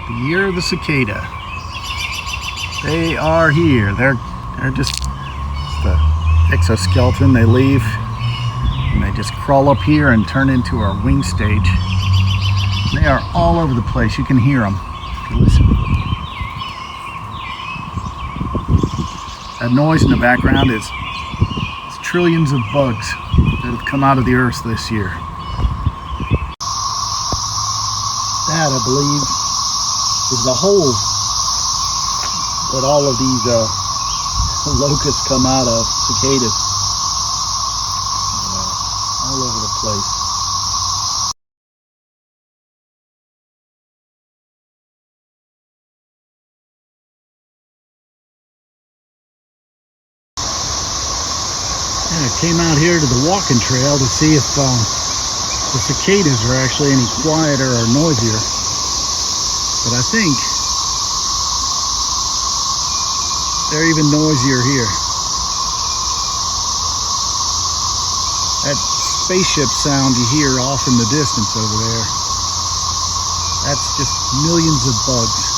The year of the cicada. They are here. They're just the exoskeleton. They leave and they just crawl up here and turn into our wing stage. They are all over the place. You can hear them if you listen. That noise in the background is trillions of bugs that have come out of the earth this year. That, I believe, is the hole that all of these locusts come out of, cicadas, all over the place. And I came out here to the walking trail to see if the cicadas are actually any quieter or noisier. But I think they're even noisier here. That spaceship sound you hear off in the distance over there, that's just millions of bugs.